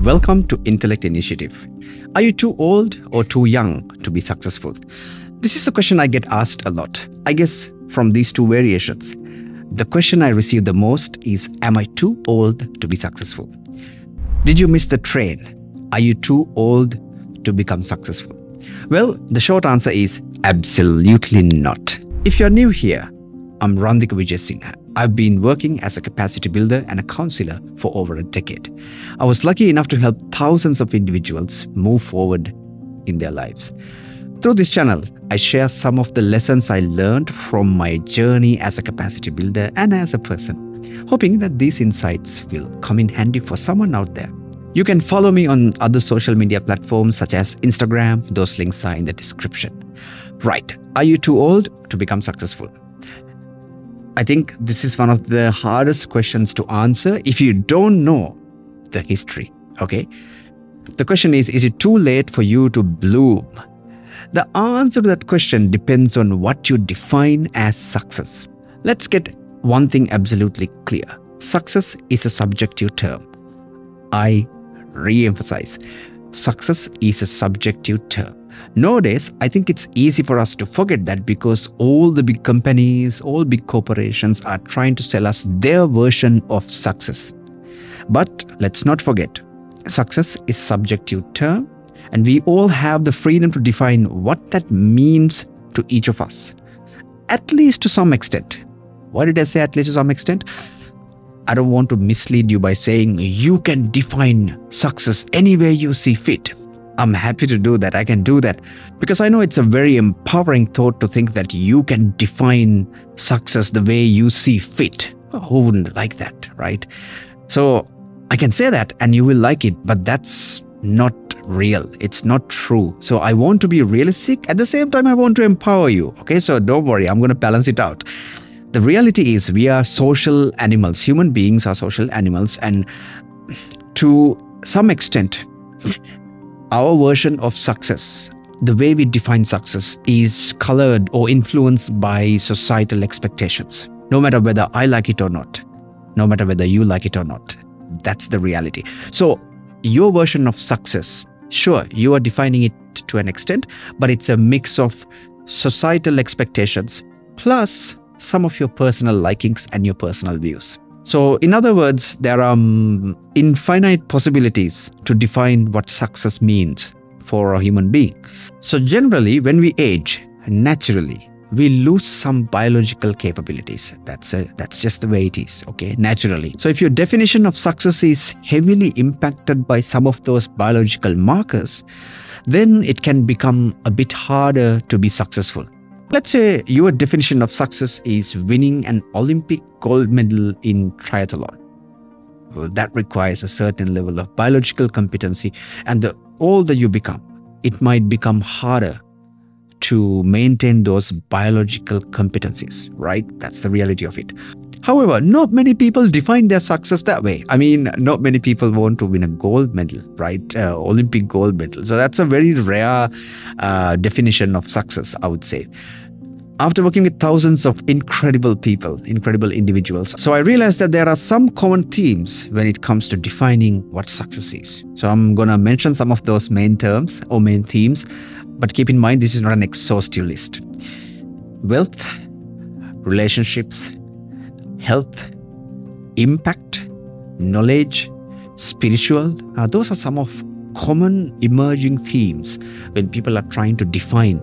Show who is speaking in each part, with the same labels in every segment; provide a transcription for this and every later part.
Speaker 1: Welcome to Intellect Initiative. Are you too old or too young to be successful? This is a question I get asked a lot. I guess from these two variations. The question I receive the most is, am I too old to be successful? Did you miss the train? Are you too old to become successful? Well, the short answer is absolutely not. If you're new here, I'm Randhika Vijayasinghe. I've been working as a capacity builder and a counselor for over a decade. I was lucky enough to help thousands of individuals move forward in their lives. Through this channel, I share some of the lessons I learned from my journey as a capacity builder and as a person, hoping that these insights will come in handy for someone out there. You can follow me on other social media platforms such as Instagram. Those links are in the description. Right, are you too old to become successful? I think this is one of the hardest questions to answer if you don't know the history, okay? The question is it too late for you to bloom? The answer to that question depends on what you define as success. Let's get one thing absolutely clear. Success is a subjective term. I re-emphasize, success is a subjective term. Nowadays, I think it's easy for us to forget that because all the big companies, all big corporations are trying to sell us their version of success. But let's not forget, success is a subjective term, and we all have the freedom to define what that means to each of us, at least to some extent. Why did I say at least to some extent? I don't want to mislead you by saying you can define success any way you see fit. I'm happy to do that. I can do that because I know it's a very empowering thought to think that you can define success the way you see fit. Who wouldn't like that, right? So I can say that and you will like it, but that's not real. It's not true. So I want to be realistic. At the same time, I want to empower you. Okay, so don't worry. I'm going to balance it out. The reality is we are social animals. Human beings are social animals. And to some extent, our version of success, the way we define success, is colored or influenced by societal expectations. No matter whether I like it or not, no matter whether you like it or not, that's the reality. So your version of success, sure, you are defining it to an extent, but it's a mix of societal expectations plus some of your personal likings and your personal views. So in other words, there are infinite possibilities to define what success means for a human being. So generally, when we age, naturally, we lose some biological capabilities. That's just the way it is, okay? Naturally. So if your definition of success is heavily impacted by some of those biological markers, then it can become a bit harder to be successful. Let's say your definition of success is winning an Olympic gold medal in triathlon. Well, that requires a certain level of biological competency, and the older you become, it might become harder to maintain those biological competencies, right? That's the reality of it. However, not many people define their success that way. I mean, not many people want to win a gold medal, right? Olympic gold medal. So that's a very rare definition of success, I would say. After working with thousands of incredible people, incredible individuals, so I realized that there are some common themes when it comes to defining what success is. So I'm going to mention some of those main terms or main themes, but keep in mind this is not an exhaustive list. Wealth, relationships, health, impact, knowledge, spiritual. Those are some of common emerging themes when people are trying to define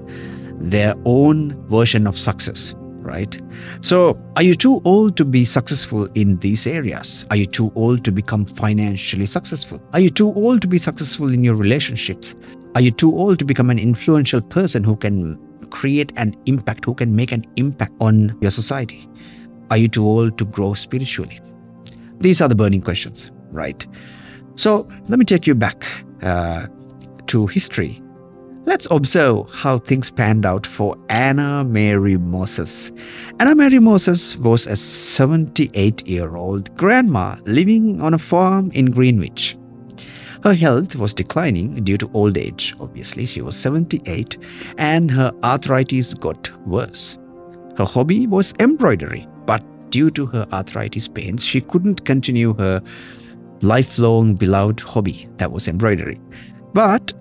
Speaker 1: their own version of success, right? So are you too old to be successful in these areas? Are you too old to become financially successful? Are you too old to be successful in your relationships? Are you too old to become an influential person who can create an impact, who can make an impact on your society? Are you too old to grow spiritually? These are the burning questions, right? So let me take you back to history. Let's observe how things panned out for Anna Mary Moses. Anna Mary Moses was a 78-year-old grandma living on a farm in Greenwich. Her health was declining due to old age. Obviously, she was 78 and her arthritis got worse. Her hobby was embroidery, but due to her arthritis pains, she couldn't continue her lifelong beloved hobby, that was embroidery. But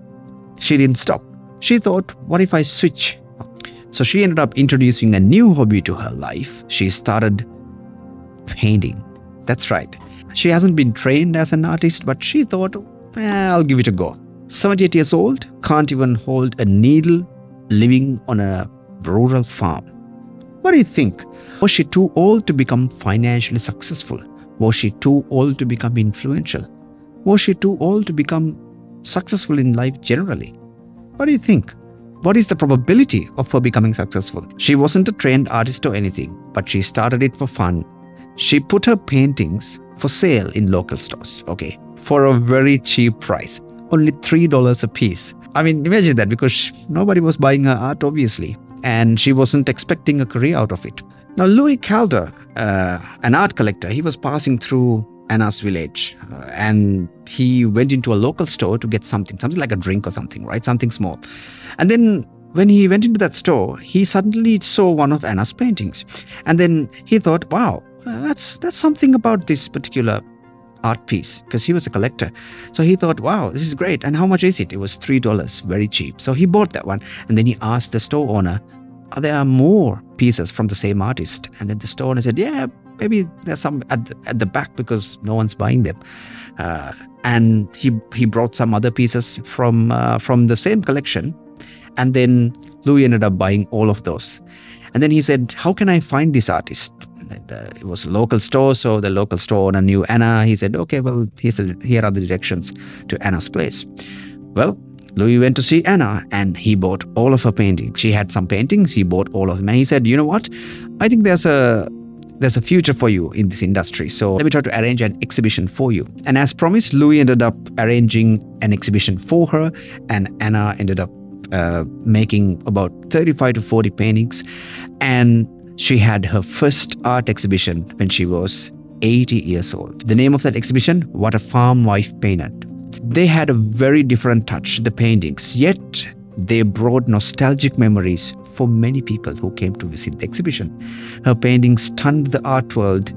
Speaker 1: she didn't stop. She thought, what if I switch? So she ended up introducing a new hobby to her life. She started painting. That's right. She hasn't been trained as an artist, but she thought, I'll give it a go. 78 years old, can't even hold a needle, living on a rural farm. What do you think? Was she too old to become financially successful? Was she too old to become influential? Was she too old to become successful in life generally? What do you think? What is the probability of her becoming successful? She wasn't a trained artist or anything, but she started it for fun. She put her paintings for sale in local stores, okay, for a very cheap price, only $3 a piece. I mean, imagine that, because nobody was buying her art, obviously, and she wasn't expecting a career out of it. Now, Louis Calder, an art collector, he was passing through Anna's village, and he went into a local store to get something like a drink or something, right? Something small. And then when he went into that store, he suddenly saw one of Anna's paintings. And then he thought, wow, that's something about this particular art piece, because he was a collector. So he thought, wow, this is great. And how much is it? It was $3, very cheap. So he bought that one. And then he asked the store owner, are there more pieces from the same artist? And then the store owner said, yeah, maybe there's some at the back, because no one's buying them. And he brought some other pieces from the same collection. And then Louis ended up buying all of those. And then he said, how can I find this artist? And, it was a local store, so the local store owner knew Anna. He said, okay, well, here are the directions to Anna's place. Well, Louis went to see Anna, and he bought all of her paintings. She had some paintings, he bought all of them. And he said, you know what? I think there's a future for you in this industry. So let me try to arrange an exhibition for you. And as promised, Louis ended up arranging an exhibition for her, and Anna ended up making about 35 to 40 paintings. And she had her first art exhibition when she was 80 years old. The name of that exhibition, What a Farm Wife Painted. They had a very different touch, the paintings, yet they brought nostalgic memories for many people who came to visit the exhibition. Her paintings stunned the art world.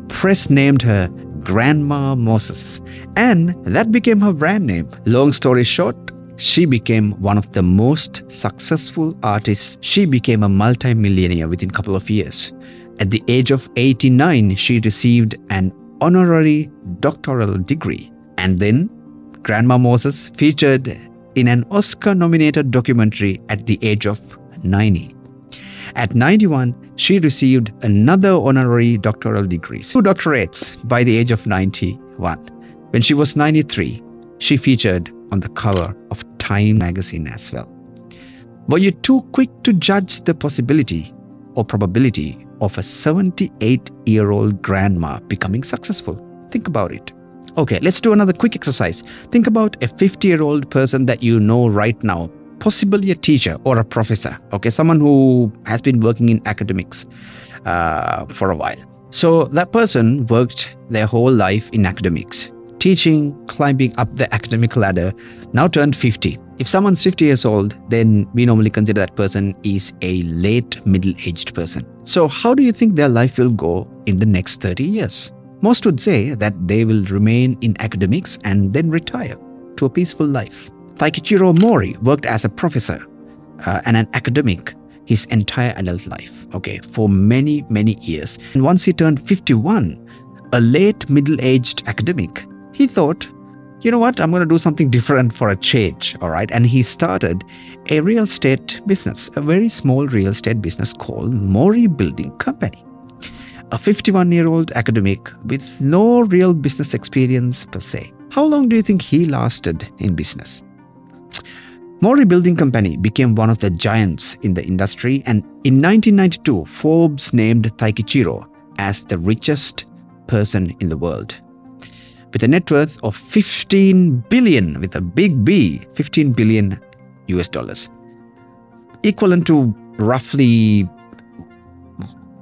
Speaker 1: Press named her Grandma Moses, and that became her brand name. Long story short, she became one of the most successful artists. She became a multi-millionaire within a couple of years. At the age of 89, she received an honorary doctoral degree. And then Grandma Moses featured in an Oscar-nominated documentary at the age of 90. At 91, she received another honorary doctoral degree, 2 doctorates by the age of 91. When she was 93, she featured on the cover of Time magazine as well. Were you too quick to judge the possibility or probability of a 78-year-old grandma becoming successful? Think about it. Okay, let's do another quick exercise. Think about a 50-year-old person that you know right now, possibly a teacher or a professor, okay, someone who has been working in academics for a while. So that person worked their whole life in academics, teaching, climbing up the academic ladder, now turned 50. If someone's 50 years old, then we normally consider that person is a late middle-aged person. So how do you think their life will go in the next 30 years? Most would say that they will remain in academics and then retire to a peaceful life. Taikichiro Mori worked as a professor and an academic his entire adult life, okay, for many, many years. And once he turned 51, a late middle-aged academic, he thought, you know what, I'm going to do something different for a change, all right? And he started a real estate business, a very small real estate business called Mori Building Company. A 51-year-old academic with no real business experience per se. How long do you think he lasted in business? Mori Building Company became one of the giants in the industry, and in 1992, Forbes named Taikichiro as the richest person in the world. With a net worth of 15 billion, with a big B, 15 billion US dollars, equivalent to roughly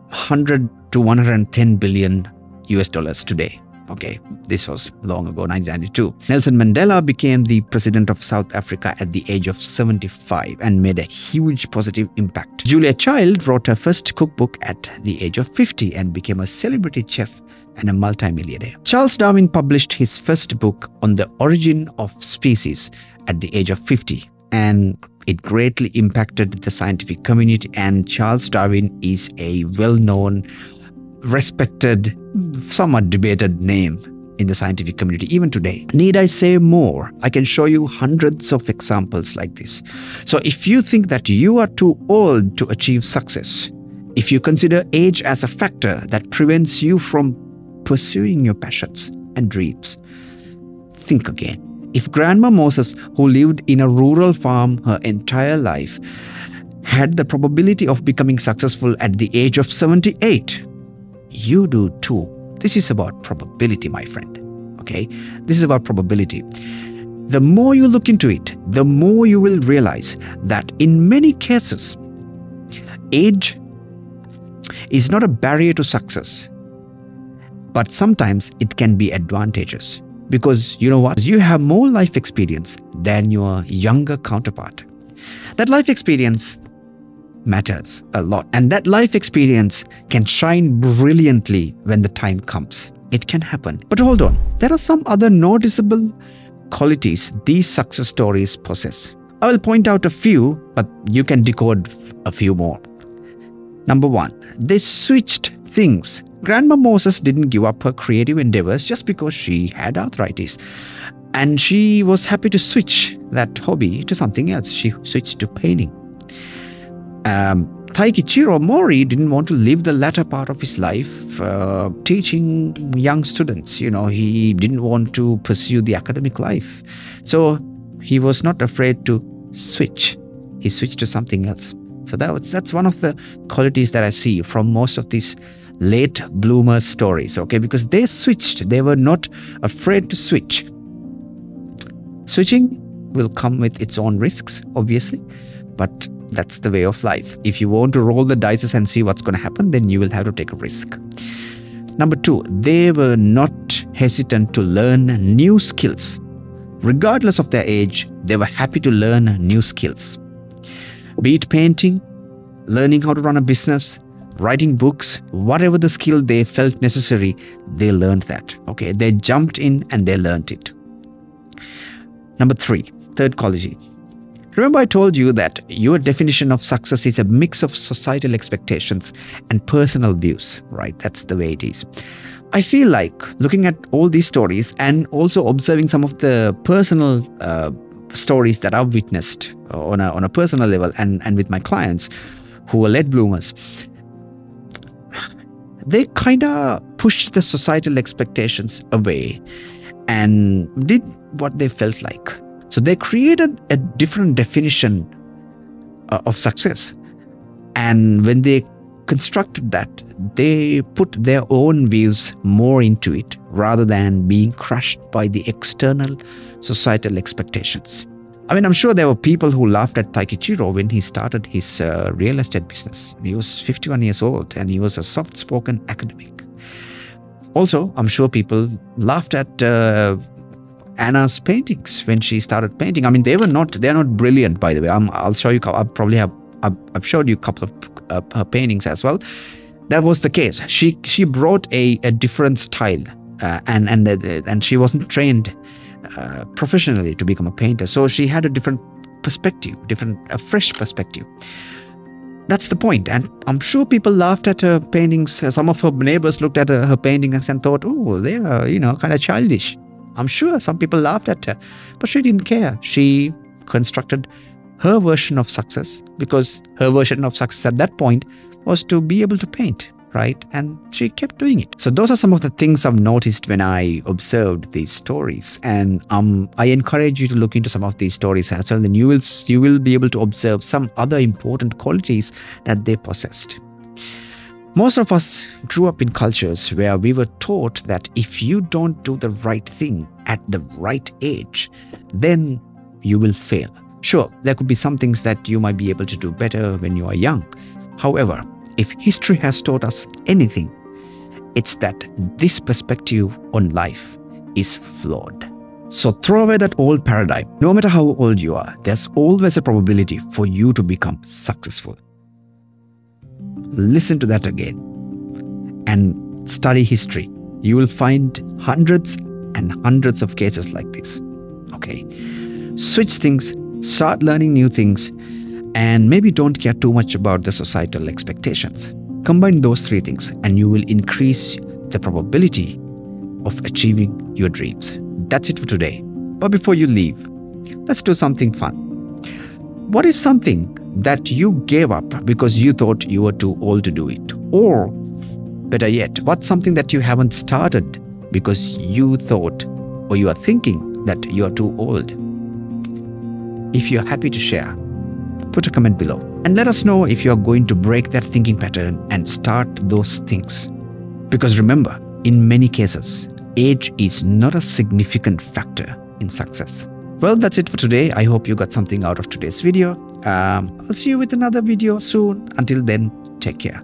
Speaker 1: 100 to 110 billion US dollars today. Okay, this was long ago, 1992. Nelson Mandela became the president of South Africa at the age of 75 and made a huge positive impact. Julia Child wrote her first cookbook at the age of 50 and became a celebrity chef and a multimillionaire. Charles Darwin published his first book on the origin of species at the age of 50, and it greatly impacted the scientific community, and Charles Darwin is a well-known, respected, somewhat debated name in the scientific community even today. Need I say more? I can show you hundreds of examples like this. So if you think that you are too old to achieve success, if you consider age as a factor that prevents you from pursuing your passions and dreams, think again. If Grandma Moses, who lived in a rural farm her entire life, had the probability of becoming successful at the age of 78, you do too. This is about probability, my friend. Okay? This is about probability. The more you look into it, the more you will realize that in many cases, age is not a barrier to success, but sometimes it can be advantageous. Because you know what? You have more life experience than your younger counterpart. That life experience matters a lot. And that life experience can shine brilliantly when the time comes. It can happen. But hold on. There are some other noticeable qualities these success stories possess. I will point out a few, but you can decode a few more. Number one, they switched things. Grandma Moses didn't give up her creative endeavors just because she had arthritis. And she was happy to switch that hobby to something else. She switched to painting. Taikichiro Mori didn't want to live the latter part of his life teaching young students. You know, he didn't want to pursue the academic life. So he was not afraid to switch. He switched to something else. So that's one of the qualities that I see from most of these late bloomer stories, okay? Because they switched. They were not afraid to switch. Switching will come with its own risks, obviously, but that's the way of life. If you want to roll the dice and see what's going to happen, then you will have to take a risk. Number two, they were not hesitant to learn new skills. Regardless of their age, they were happy to learn new skills. Be it painting, learning how to run a business, writing books, whatever the skill they felt necessary, they learned that. Okay, they jumped in and they learned it. Number three, third quality. Remember I told you that your definition of success is a mix of societal expectations and personal views, right? That's the way it is. I feel like looking at all these stories and also observing some of the personal stories that I've witnessed on a personal level and with my clients who are late bloomers, they kind of pushed the societal expectations away and did what they felt like. So they created a different definition of success. And when they constructed that, they put their own views more into it rather than being crushed by the external societal expectations. I mean, I'm sure there were people who laughed at Taikichiro when he started his real estate business. He was 51 years old and he was a soft-spoken academic. Also, I'm sure people laughed at Anna's paintings when she started painting. I mean, they're not brilliant, by the way. I'll show you. I've showed you a couple of her paintings as well. That was the case. She brought a different style, and she wasn't trained professionally to become a painter. So she had a different perspective, a fresh perspective. That's the point. And I'm sure people laughed at her paintings. Some of her neighbors looked at her paintings and thought, oh, they are, kind of childish. I'm sure some people laughed at her, but she didn't care. She constructed her version of success because her version of success at that point was to be able to paint, right? And she kept doing it. So those are some of the things I've noticed when I observed these stories. And I encourage you to look into some of these stories as well. Then you will be able to observe some other important qualities that they possessed. Most of us grew up in cultures where we were taught that if you don't do the right thing at the right age, then you will fail. Sure, there could be some things that you might be able to do better when you are young. However, if history has taught us anything, It's that this perspective on life is flawed. So throw away that old paradigm. No matter how old you are, there's always a probability for you to become successful. Listen to that again and study history. You will find hundreds and hundreds of cases like this. Okay? Switch things, start learning new things, and maybe don't care too much about the societal expectations. Combine those three things and you will increase the probability of achieving your dreams. That's it for today. But before you leave, let's do something fun. What is something that you gave up because you thought you were too old to do it? Or better yet, what's something that you haven't started because you thought or you are thinking that you are too old? If you're happy to share, put a comment below and let us know if you are going to break that thinking pattern and start those things. Because remember, in many cases, age is not a significant factor in success. Well, that's it for today. I hope you got something out of today's video. I'll see you with another video soon. Until then, take care.